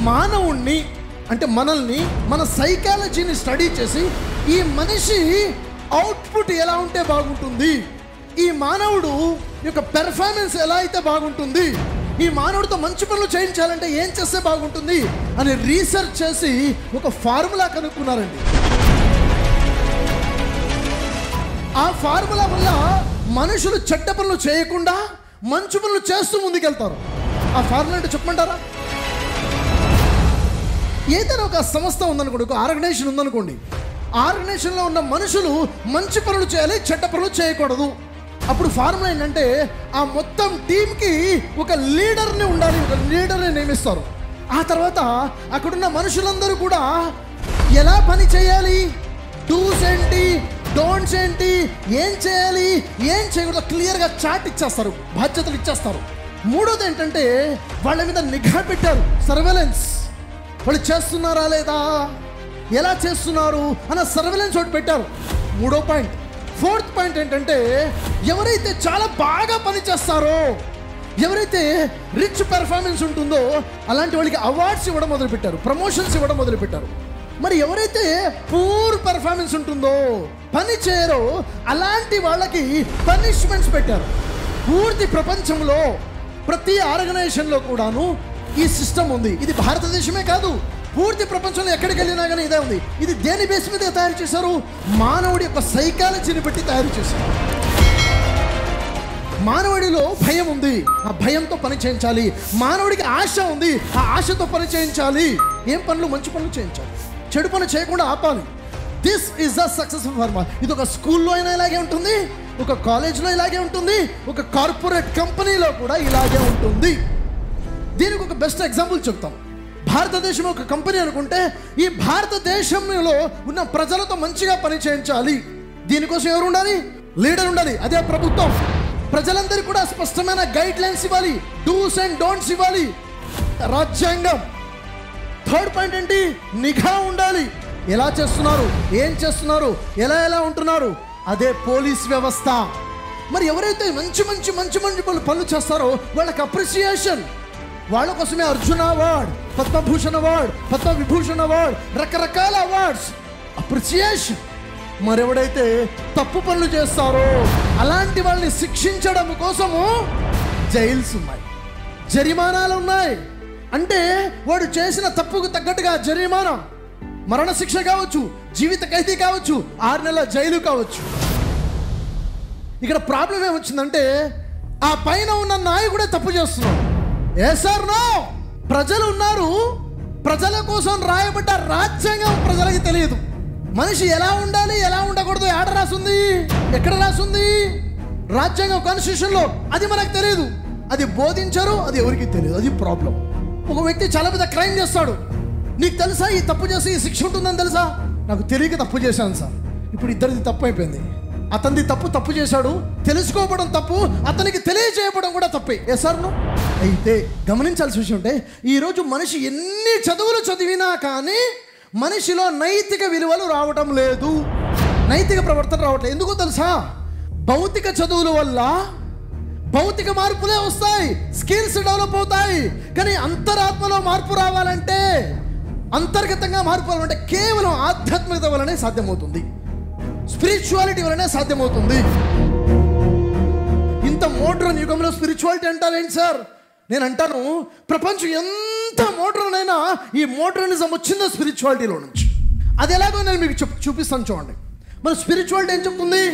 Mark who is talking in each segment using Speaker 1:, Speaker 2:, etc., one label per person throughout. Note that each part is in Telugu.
Speaker 1: మానవుణ్ణి అంటే మనల్ని, మన సైకాలజీని స్టడీ చేసి ఈ మనిషి అవుట్పుట్ ఎలా ఉంటే బాగుంటుంది, ఈ మానవుడు యొక్క పెర్ఫార్మెన్స్ ఎలా అయితే బాగుంటుంది, ఈ మానవుడితో మంచి పనులు చేయించాలంటే ఏం చేస్తే బాగుంటుంది అని రీసెర్చ్ చేసి ఒక ఫార్ములా కనుక్కున్నారండి. ఆ ఫార్ములా వల్ల మనుషులు చెడ్డ పనులు చేయకుండా మంచి పనులు చేస్తూ ముందుకెళ్తారు. ఆ ఫార్ములా అంటే చెప్పమంటారా? ఏదైనా ఒక సంస్థ ఉందనుకోండి, ఒక ఆర్గనైజేషన్ ఉందనుకోండి, ఆర్గనైజేషన్లో ఉన్న మనుషులు మంచి పనులు చేయాలి, చెడ్డ పనులు చేయకూడదు. అప్పుడు ఫార్ములా ఏంటంటే ఆ మొత్తం టీంకి ఒక లీడర్ని ఉండాలి, ఒక లీడర్ని నియమిస్తారు. ఆ తర్వాత అక్కడున్న మనుషులందరూ కూడా ఎలా పని చేయాలి, డూస్ ఏంటి, డోంట్స్ ఏంటి, ఏం చేయాలి, ఏం చేయకూడదు క్లియర్గా చార్ట్ ఇచ్చేస్తారు, బాధ్యతలు ఇచ్చేస్తారు. మూడోది ఏంటంటే వాళ్ళ మీద నిఘా పెట్టారు, సర్వేలెన్స్. వాళ్ళు చేస్తున్నారా లేదా, ఎలా చేస్తున్నారు అన్న సర్వేలెన్స్ ఒకటి పెట్టారు. మూడో పాయింట్. ఫోర్త్ పాయింట్ ఏంటంటే ఎవరైతే చాలా బాగా పని చేస్తారో, ఎవరైతే రిచ్ పెర్ఫార్మెన్స్ ఉంటుందో అలాంటి వాళ్ళకి అవార్డ్స్ ఇవ్వడం మొదలుపెట్టారు, ప్రమోషన్స్ ఇవ్వడం మొదలుపెట్టారు. మరి ఎవరైతే పూర్ పెర్ఫార్మెన్స్ ఉంటుందో, పని చేయరో అలాంటి వాళ్ళకి పనిష్మెంట్స్ పెట్టారు. పూర్తి ప్రపంచంలో ప్రతి ఆర్గనైజేషన్లో కూడాను ఈ సిస్టమ్ ఉంది. ఇది భారతదేశమే కాదు, పూర్తి ప్రపంచంలో ఎక్కడికి వెళ్ళినా కానీ ఇదే ఉంది. ఇది దేని బేస్ మీద తయారు చేశారు? మానవుడి యొక్క సైకాలజీని బట్టి తయారు చేశారు. మానవుడిలో భయం ఉంది, ఆ భయంతో పని చేయించాలి. మానవుడికి ఆశ ఉంది, ఆ ఆశతో పని చేయించాలి. ఏం పనులు? మంచి పనులు చేయించాలి, చెడు పనులు చేయకుండా ఆపాలి. This is the successful formula. ఇది ఒక స్కూల్లో అయినా ఇలాగే ఉంటుంది, ఒక కాలేజ్లో ఇలాగే ఉంటుంది, ఒక కార్పొరేట్ కంపెనీలో కూడా ఇలాగే ఉంటుంది. దీనికి ఒక బెస్ట్ ఎగ్జాంపుల్ చెప్తాం. భారతదేశం ఒక కంపెనీ అనుకుంటే ఈ భారతదేశంలో ఉన్న ప్రజలతో మంచిగా పని చేయించాలి. దీనికోసం ఎవరు ఉండాలి? లీడర్ ఉండాలి, అదే ప్రభుత్వం. ప్రజలందరికీ కూడా స్పష్టమైన గైడ్ లైన్స్ ఇవ్వాలి, డూస్ అండ్ డోంట్స్ ఇవ్వాలి, రాజ్యాంగం. థర్డ్ పాయింట్ ఏంటి? నిఘా ఉండాలి. ఎలా చేస్తున్నారు, ఏం చేస్తున్నారు, ఎలా ఉంటున్నారు, అదే పోలీస్ వ్యవస్థ. మరి ఎవరైతే మంచి మంచి మంచి మంచి పనులు చేస్తారో వాళ్ళకి అప్రిసియేషన్. వాళ్ళ కోసమే Arjuna award, Padma Bhushan award, Padma Vibhushan award, రకరకాల అవార్డ్స్, అప్రిసియేషన్. మరెవడైతే తప్పు పనులు చేస్తారో అలాంటి వాళ్ళని శిక్షించడం కోసము జైల్స్ ఉన్నాయి, జరిమానాలు ఉన్నాయి. అంటే వాడు చేసిన తప్పుకు తగ్గట్టుగా జరిమానా, మరణశిక్ష కావచ్చు, జీవిత ఖైదీ కావచ్చు, 6 నెలల జైలు కావచ్చు. ఇక్కడ ప్రాబ్లం ఏమొచ్చిందంటే ఆ పైన ఉన్న నాయకుడే తప్పు చేస్తున్నాడు. సార్ నో, ప్రజలు ఉన్నారు, ప్రజల కోసం రాయబడ్డ రాజ్యాంగం ప్రజలకి తెలియదు. మనిషి ఎలా ఉండాలి, ఎలా ఉండకూడదు ఏడ రాసుంది, ఎక్కడ రాసుంది? రాజ్యాంగం, కాన్స్టిట్యూషన్లో. అది మనకు తెలియదు, అది బోధించరు, అది ఎవరికి తెలియదు. అది ప్రాబ్లం. ఒక వ్యక్తి చాలా పెద్ద క్రైమ్ చేస్తాడు, నీకు తెలుసా ఈ తప్పు చేసి ఈ శిక్ష ఉంటుందని తెలుసా? నాకు తెలియక తప్పు చేశాను సార్. ఇప్పుడు ఇద్దరిది తప్పు అయిపోయింది. అతనిది తప్పు చేశాడు, తెలుసుకోవడం తప్పు, అతనికి తెలియజేయడం కూడా తప్పే. సార్ను అయితే గమనించాల్సిన విషయం అంటే ఈరోజు మనిషి ఎన్ని చదువులు చదివినా కానీ మనిషిలో నైతిక విలువలు రావటం లేదు, నైతిక ప్రవర్తన రావట్లేదు. ఎందుకో తెలుసా? భౌతిక చదువుల వల్ల భౌతిక మార్పులే వస్తాయి, స్కిల్స్ డెవలప్ అవుతాయి. కానీ అంతరాత్మలో మార్పు రావాలంటే, అంతర్గతంగా మార్పు రావాలంటే కేవలం ఆధ్యాత్మికత వల్లనే సాధ్యమవుతుంది, స్పిరిచువాలిటీ వల్లనే సాధ్యమవుతుంది. ఇంత మోడ్రన్ యుగంలో స్పిరిచువాలిటీ అంటారేంటి సార్? నేను అంటాను, ప్రపంచం ఎంత మోడ్రన్ అయినా ఈ మోడ్రనిజం వచ్చిందో స్పిరిచువాలిటీలో నుంచి. అది ఎలాగో నేను మీకు చూపిస్తాను చూడండి. మన స్పిరిచువాలిటీ ఏం చెప్తుంది?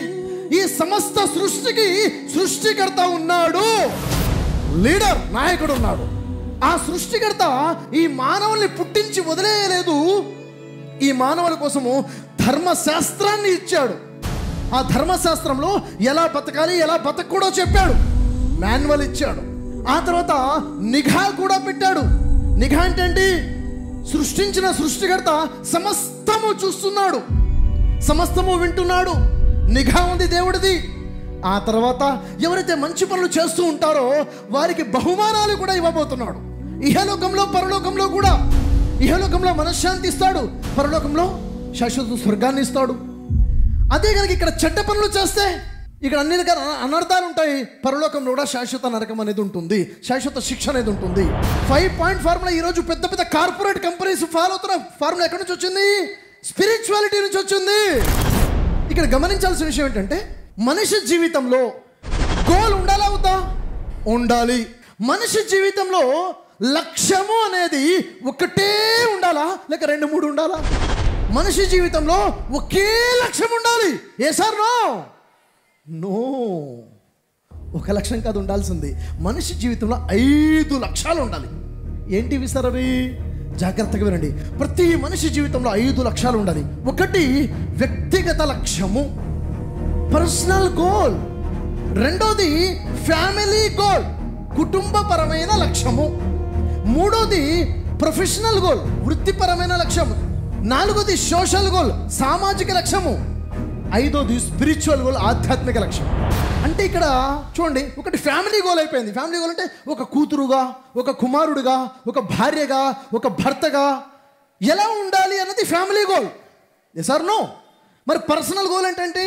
Speaker 1: ఈ సమస్త సృష్టికి సృష్టికర్త ఉన్నాడు, లీడర్, నాయకుడు ఉన్నాడు. ఆ సృష్టికర్త ఈ మానవుల్ని పుట్టించి వదిలేయలేదు, ఈ మానవుల కోసము ధర్మశాస్త్రాన్ని ఇచ్చాడు. ఆ ధర్మశాస్త్రంలో ఎలా బతకాలి, ఎలా బతకూడో చెప్పాడు, మాన్యువల్ ఇచ్చాడు. ఆ తర్వాత నిఘా కూడా పెట్టాడు. నిఘా అంటే ఏంటి? సృష్టించిన సృష్టికర్త సమస్తము చూస్తున్నాడు, సమస్తము వింటున్నాడు, నిఘా ఉంది దేవుడిది. ఆ తర్వాత ఎవరైతే మంచి పనులు చేస్తూ ఉంటారో వారికి బహుమానాలు కూడా ఇవ్వబోతున్నాడు. ఇహలోకంలో పరలోకంలో కూడా. ఇహలోకంలో మనశ్శాంతి ఇస్తాడు, పరలోకంలో శాశ్వత స్వర్గాన్ని ఇస్తాడు. అదే కనుక ఇక్కడ చెడ్డ పనులు చేస్తే ఇక్కడ అన్ని రకాల అనర్థాలు ఉంటాయి. పరలోకంలో కూడా శాశ్వత నరకం అనేది ఉంటుంది, శాశ్వత శిక్ష అనేది ఉంటుంది. 5 పాయింట్ ఫార్ములా ఈరోజు పెద్ద పెద్ద కార్పొరేట్ కంపెనీస్ ఫాలో అవుతున్న ఫార్ములా ఎక్కడి నుంచి వచ్చింది? స్పిరిచువాలిటీ నుంచి వచ్చింది. ఇక్కడ గమనించాల్సిన విషయం ఏంటంటే, మనిషి జీవితంలో గోల్ ఉండాలా వద్దా? ఉండాలి. మనిషి జీవితంలో లక్ష్యము అనేది ఒకటే ఉండాలా లేక 2-3 ఉండాలా? మనిషి జీవితంలో ఒకే లక్ష్యం ఉండాలి. ఏ సార్? నో, ఒక లక్ష్యం కాదు ఉండాల్సింది. మనిషి జీవితంలో 5 లక్ష్యాలు ఉండాలి. ఏంటివి సార్ అవి? జాగ్రత్తగా వినండి. ప్రతి మనిషి జీవితంలో 5 లక్ష్యాలు ఉండాలి. ఒకటి వ్యక్తిగత లక్ష్యము, పర్సనల్ గోల్. రెండోది ఫ్యామిలీ గోల్, కుటుంబపరమైన లక్ష్యము. మూడోది ప్రొఫెషనల్ గోల్, వృత్తిపరమైన లక్ష్యం. నాలుగోది సోషల్ గోల్, సామాజిక లక్ష్యము. ఐదోది స్పిరిచువల్ గోల్, ఆధ్యాత్మిక లక్ష్యం. అంటే ఇక్కడ చూడండి, ఒకటి ఫ్యామిలీ గోల్ అయిపోయింది. ఫ్యామిలీ గోల్ అంటే ఒక కూతురుగా, ఒక కుమారుడుగా, ఒక భార్యగా, ఒక భర్తగా ఎలా ఉండాలి అన్నది family goal. Yes or no? మరి పర్సనల్ గోల్ ఏంటంటే,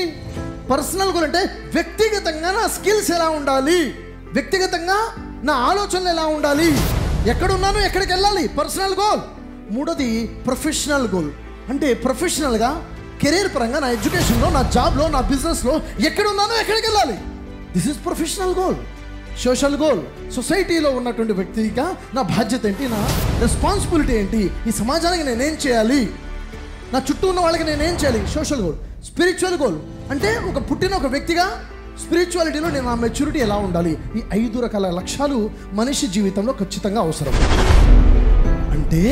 Speaker 1: పర్సనల్ గోల్ అంటే వ్యక్తిగతంగా నా స్కిల్స్ ఎలా ఉండాలి, వ్యక్తిగతంగా నా ఆలోచనలు ఎలా ఉండాలి, ఎక్కడున్నాను, ఎక్కడికి వెళ్ళాలి, పర్సనల్ గోల్. మూడోది ప్రొఫెషనల్ గోల్, అంటే ప్రొఫెషనల్గా కెరీర్ పరంగా నా ఎడ్యుకేషన్లో, నా జాబ్లో, నా బిజినెస్లో ఎక్కడున్నానో ఎక్కడికి వెళ్ళాలి. This is professional goal. Social goal, సొసైటీలో ఉన్నటువంటి వ్యక్తిగా నా బాధ్యత ఏంటి, నా రెస్పాన్సిబిలిటీ ఏంటి, ఈ సమాజానికి నేనేం చేయాలి, నా చుట్టూ ఉన్న వాళ్ళకి నేనేం చేయాలి, సోషల్ గోల్. స్పిరిచువల్ గోల్ అంటే పుట్టిన ఒక వ్యక్తిగా స్పిరిచువాలిటీలో నేను నా మెచ్యూరిటీ ఎలా ఉండాలి. ఈ 5 రకాల లక్ష్యాలు మనిషి జీవితంలో ఖచ్చితంగా అవసరం. అంటే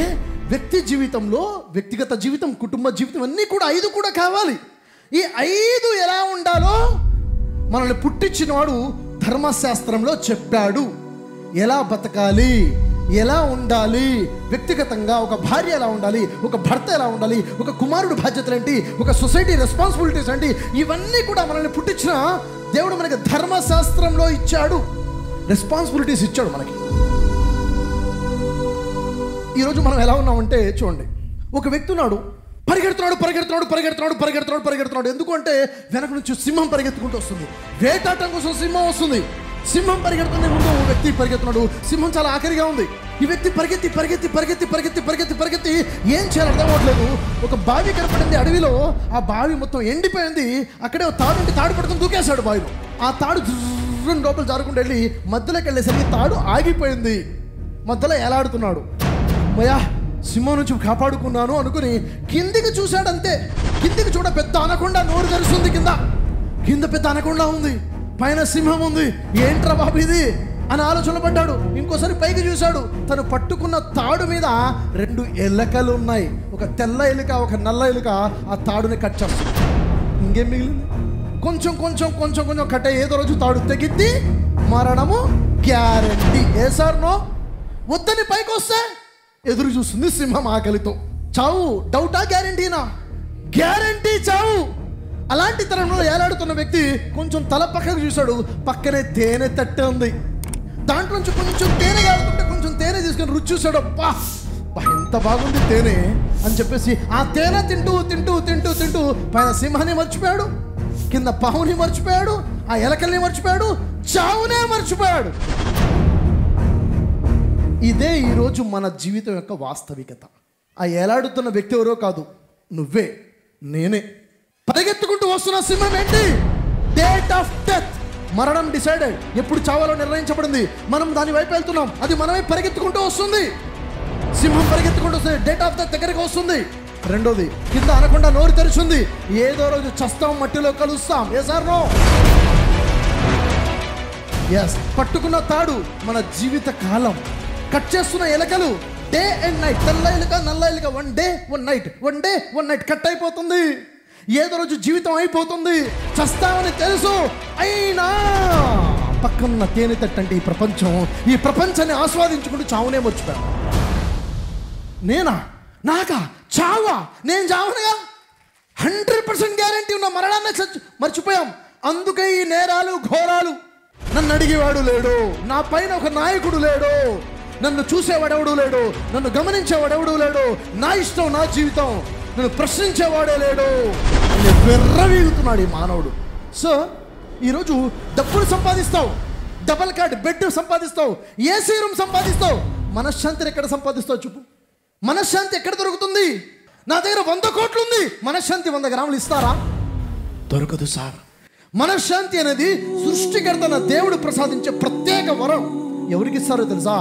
Speaker 1: వ్యక్తి జీవితంలో వ్యక్తిగత జీవితం, కుటుంబ జీవితం అన్నీ కూడా 5 కూడా కావాలి. ఈ 5 ఎలా ఉండాలో మనల్ని పుట్టించిన వాడు ధర్మశాస్త్రంలో చెప్పాడు. ఎలా బతకాలి, ఎలా ఉండాలి, వ్యక్తిగతంగా ఒక భార్య ఎలా ఉండాలి, ఒక భర్త ఎలా ఉండాలి, ఒక కుమారుడు బాధ్యతలు ఏంటి, ఒక సొసైటీ రెస్పాన్సిబిలిటీస్ ఏంటి, ఇవన్నీ కూడా మనల్ని పుట్టించిన దేవుడు మనకి ధర్మశాస్త్రంలో ఇచ్చాడు, రెస్పాన్సిబిలిటీస్ ఇచ్చాడు మనకి. ఈరోజు మనం ఎలా ఉన్నామంటే చూడండి, ఒక వ్యక్తి ఉన్నాడు, పరిగెడుతున్నాడు. ఎందుకంటే వెనక నుంచి సింహం పరిగెత్తుకుంటూ వస్తుంది, వేటాటం కోసం సింహం వస్తుంది. సింహం పరిగెడుతుంది, ముందు వ్యక్తి పరిగెత్తున్నాడు. సింహం చాలా ఆఖరిగా ఉంది. ఈ వ్యక్తి పరిగెత్తి ఏం చేయాలి అర్థం అవ్వట్లేదు. ఒక బావి కనపడింది అడవిలో. ఆ బావి మొత్తం ఎండిపోయింది. అక్కడే తాడు పడుతుంది, దూకేశాడు బావిలో. ఆ తాడు లోపల జారుకుంటూ వెళ్ళి మధ్యలోకి వెళ్ళేసరికి తాడు ఆగిపోయింది. మధ్యలో ఎలాడుతున్నాడు. మయా సింహం నుంచి కాపాడుకున్నాను అనుకుని కిందికి చూశాడంతే. కిందికి చూడ పెద్ద అనకొండ నోరు తెరుస్తుంది. కింద పెద్ద అనకొండ ఉంది, పైన సింహం ఉంది. ఏంట్రా బాబు ఇది అని ఆలోచన పడ్డాడు. ఇంకోసారి పైకి చూశాడు. తను పట్టుకున్న తాడు మీద 2 ఎలుకలు ఉన్నాయి. ఒక తెల్ల ఎలుక, ఒక నల్ల ఎలుక ఆ తాడుని కట్ చేస్తుంది. ఇంకేం మిగిలింది? కొంచెం కట్టే. ఏదో రోజు తాడు తెగిద్ది, మరణము గ్యారెంటీ. ఏ సార్ నో? వద్దని పైకి వస్తే ఎదురు చూస్తుంది సింహం ఆకలితో. చావు డౌటా, గ్యారెంటీనా? గ్యారెంటీ చావు. అలాంటి తరంలో ఏలాడుతున్న వ్యక్తి కొంచెం తల పక్కకు చూశాడు. పక్కనే తేనె తట్టె ఉంది. దాంట్లోంచి కొంచెం తేనె కాడుతుంటే కొంచెం తేనె తీసుకొని రుచి చూశాడు. అబ్బా ఎంత బాగుంది తేనె అని చెప్పేసి ఆ తేనె తింటూ పైన సింహాన్ని మర్చిపోయాడు, కింద పావుని మర్చిపోయాడు, ఆ ఎలకల్ని మర్చిపోయాడు, చావునే మర్చిపోయాడు. ఇదే ఈరోజు మన జీవితం యొక్క వాస్తవికత. ఆ ఏలాడుతున్న వ్యక్తి ఎవరో కాదు, నువ్వే, నేనే. పరిగెత్తుకుంటూ వస్తున్న సింహం ఏంటి? డేట్ ఆఫ్ డెత్, మరణం డిసైడెడ్. ఎప్పుడు చావాలో నిర్ణయించబడింది. మనం దాని వైపు వెళ్తున్నాం. అది మనమే పరిగెత్తుకుంటూ వస్తుంది. సింహం పరిగెత్తుకుంటూ వస్తుంది, డేట్ ఆఫ్ డెత్ దగ్గరికి వస్తుంది. రెండోది, కింద అనకుండా నోరు తెరిచింది. ఏదో రోజు చస్తాం, మట్టిలో కలుస్తాం. ఏ సార్ నో? ఎస్. పట్టుకున్న తాడు మన జీవిత కాలం. కట్ చేస్తున్న ఎలకలు డే అండ్ నైట్. తెల్ల ఎలుక, నల్ల ఎలుక, 1 డే 1 నైట్ కట్ అయిపోతుంది. ఏదో రోజు జీవితం అయిపోతుంది, చస్తామని తెలుసు. అయినా పక్కనున్న తేనె తట్టంటే ఈ ప్రపంచాన్ని ఆస్వాదించుకుంటూ చావునే మర్చిపోయాను. నేనా? నాకా? చావా? నేను చావనుగా. 100% గ్యారంటీ ఉన్న మరణాన్ని మర్చిపోయాం. అందుకే ఈ నేరాలు, ఘోరాలు. నన్ను అడిగేవాడు లేడు, నా పైన ఒక నాయకుడు లేడు, నన్ను చూసేవాడెవడు లేడు, నన్ను గమనించేవాడెవడు లేడు, నా ఇష్టం, నా జీవితం, నన్ను ప్రశ్నించేవాడే లేడు. వెర్రవీగుతున్నాడు ఈ మానవుడు. సో ఈరోజు డబ్బులు సంపాదిస్తావు, డబల్ కార్డ్ బెడ్ సంపాదిస్తావు, ఏసీ రూమ్ సంపాదిస్తావు, మనశ్శాంతిని ఎక్కడ సంపాదిస్తావు చెప్పు? మనశ్శాంతి ఎక్కడ దొరుకుతుంది? నా దగ్గర 100 కోట్లు ఉంది, మనశ్శాంతి 100 గ్రాములు ఇస్తారా? దొరకదు సార్. మనశ్శాంతి అనేది సృష్టికర్తన దేవుడు ప్రసాదించే ప్రత్యేక వరం. ఎవరికి ఇస్తారో తెలుసా?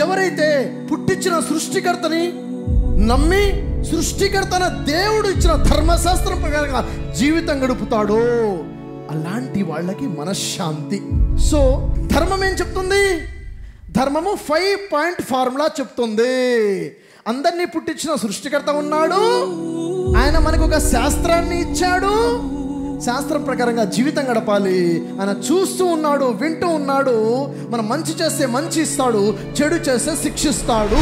Speaker 1: ఎవరైతే పుట్టించిన సృష్టికర్తని నమ్మి సృష్టికర్తన దేవుడు ఇచ్చిన ధర్మశాస్త్రం ప్రకారంగా జీవితం గడుపుతాడో అలాంటి వాళ్ళకి మనశ్శాంతి. సో ధర్మం ఏం చెప్తుంది? ధర్మము 5 పాయింట్ ఫార్ములా చెప్తుంది. అందరినీ పుట్టించిన సృష్టికర్త ఉన్నాడు, ఆయన మనకు ఒక శాస్త్రాన్ని ఇచ్చాడు, శాస్త్రం ప్రకారంగా జీవితం గడపాలి. ఆయన చూస్తూ ఉన్నాడు, వింటూ ఉన్నాడు. మనం మంచి చేస్తే మంచి ఇస్తాడు, చెడు చేస్తే శిక్షిస్తాడు.